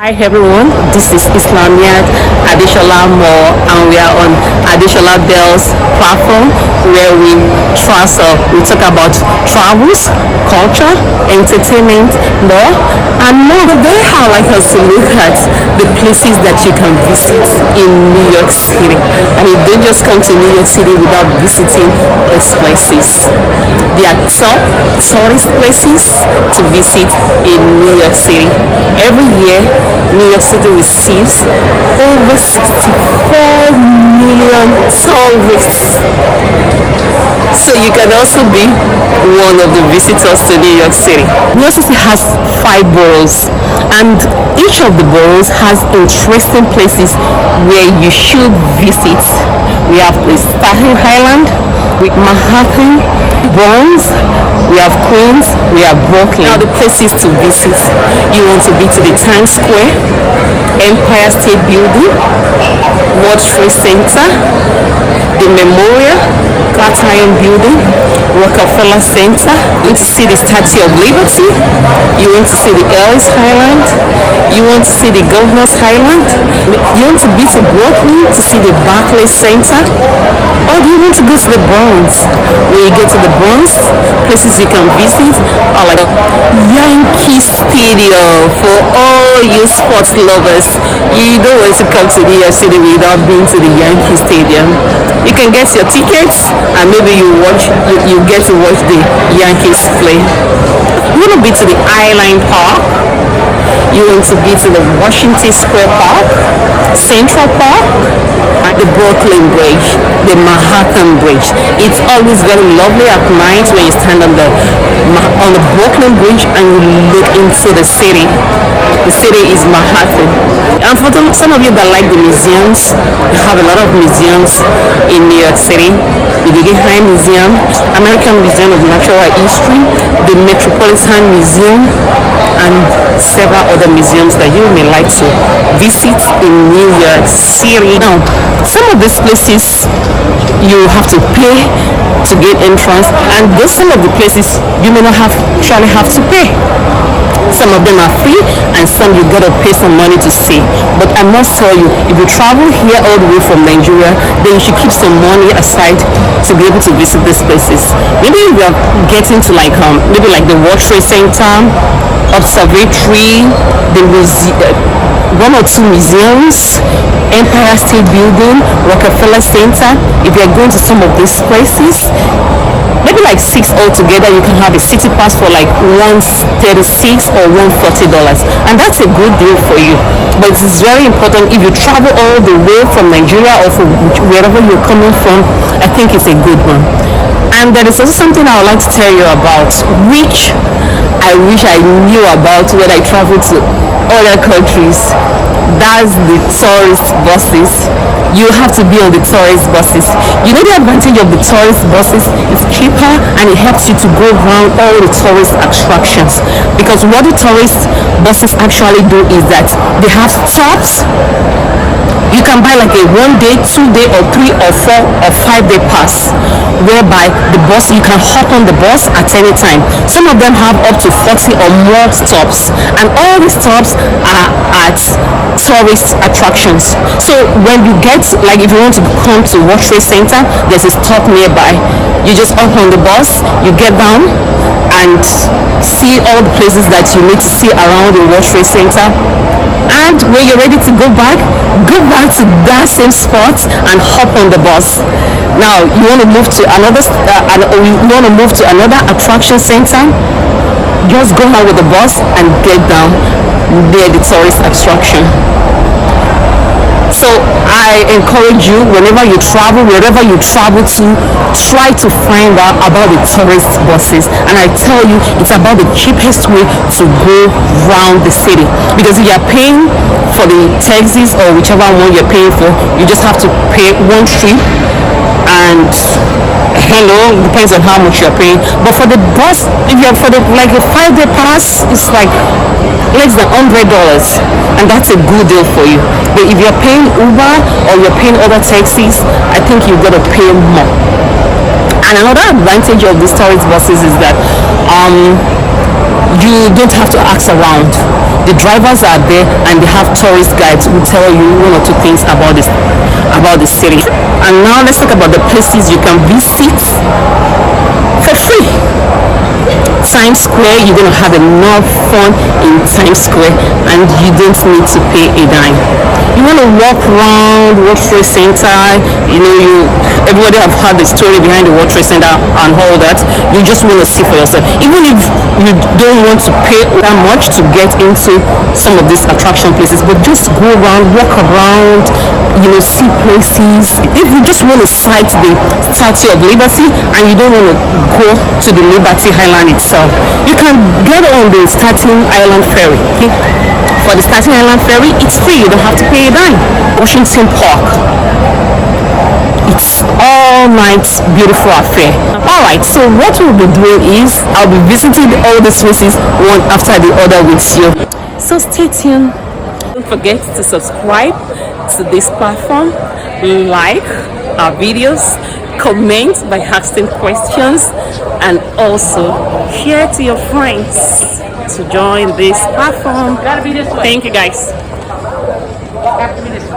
Hi everyone, this is Islamiyat Adeshola Mall and we are on Adeshola Bell's platform where we talk about travels, culture, entertainment, more and more. But they have like us to look at the places that you can visit in New York City. And you don't just come to New York City without visiting these places. They are top tourist places to visit in New York City. Every year New York City receives over 64 million tourists. So you can also be one of the visitors to New York City. New York City has 5 boroughs and each of the boroughs has interesting places where you should visit. We have the Staten Island, with Manhattan, Bronx, we have Queens, we have Brooklyn. Now the places to visit, you want to be to the Times Square, Empire State Building, World Trade Center, the Memorial, Flatiron Building, Rockefeller Centre. You want to see the Statue of Liberty, you want to see the Ellis Island, you want to see the Governor's Island, you want to be to Brooklyn to see the Barclays Center, or do you want to go to the Bronx? When you get to the Bronx, places you can visit are like Yankee Studio for all you sports lovers. You don't want to come to New York City without being to the Yankee Stadium. You can get your tickets and maybe you get to watch the Yankees play. You want to be to the Highline Park. You want to be to the Washington Square Park, Central Park, the Brooklyn Bridge, the Manhattan Bridge. It's always very lovely at night when you stand on the Brooklyn Bridge and you look into the city. The city is Manhattan. And for some of you that like the museums, we have a lot of museums in New York City. The Guggenheim Museum, American Museum of Natural History, the Metropolitan Museum, and several other museums that you may like to visit in New York City. Now, some of these places you have to pay to get entrance, and some of the places you may not actually have to pay. Some of them are free and some you gotta pay some money to see. But I must tell you, if you travel here all the way from Nigeria, then you should keep some money aside to be able to visit these places. Maybe we are getting to maybe like the World Trade Center, observatory, the one or two museums, Empire State Building, Rockefeller Centre. If you are going to some of these places, maybe like 6 altogether, you can have a city pass for like $136 or $140, and that's a good deal for you. But it's very important if you travel all the way from Nigeria or from wherever you're coming from. I think it's a good one. And there is also something I would like to tell you about, which I wish I knew about when I traveled to other countries. That's the tourist buses. You have to be on the tourist buses. You know the advantage of the tourist buses? It's cheaper and it helps you to go around all the tourist attractions. Because what the tourist buses actually do is that they have stops. You can buy like a 1 day, 2 day, or 3 or 4 or 5 day pass, whereby the bus, you can hop on the bus at any time. Some of them have up to 40 or more stops, and all the stops are at tourist attractions. So when you get, like if you want to come to World Trade Center, there's a stop nearby. You just hop on the bus, you get down and see all the places that you need to see around the World Trade Center. And when you're ready to go back to that same spot and hop on the bus. Now you want to move to another attraction center, just go out with the bus and get down near the tourist attraction. So I encourage you, whenever you travel, wherever you travel to, try to find out about the tourist buses. And I tell you, it's about the cheapest way to go around the city. Because if you are paying for the taxis or whichever one you're paying for, you just have to pay one trip, and depends on how much you're paying. But for the bus, if you're for like a 5-day pass, it's like less than $100, and that's a good deal for you. But if you're paying Uber or you're paying other taxis, I think you've got to pay more. And another advantage of these tourist buses is that you don't have to ask around. The drivers are there, and they have tourist guides who tell you one or two things about this, about the city. And now let's talk about the places you can visit for free. Times Square, you're going to have enough fun in Times Square, and you don't need to pay a dime. You want to walk around World Trade Center, everybody have heard the story behind the World Trade Center and all that. You just want to see for yourself. Even if you don't want to pay that much to get into some of these attraction places, but just go around, walk around, see places. If you just want to sight the Statue of Liberty and you don't want to go to the Liberty Island itself, you can get on the Staten Island Ferry. Okay? For the Staten Island Ferry, it's free. You don't have to pay a dime. Washington Park. It's all night beautiful affair. Alright, so what we'll be doing is I'll be visiting all these places one after the other with you. So stay tuned. Don't forget to subscribe to this platform, like our videos, comment by asking questions, and also share to your friends to join this platform. Thank you guys.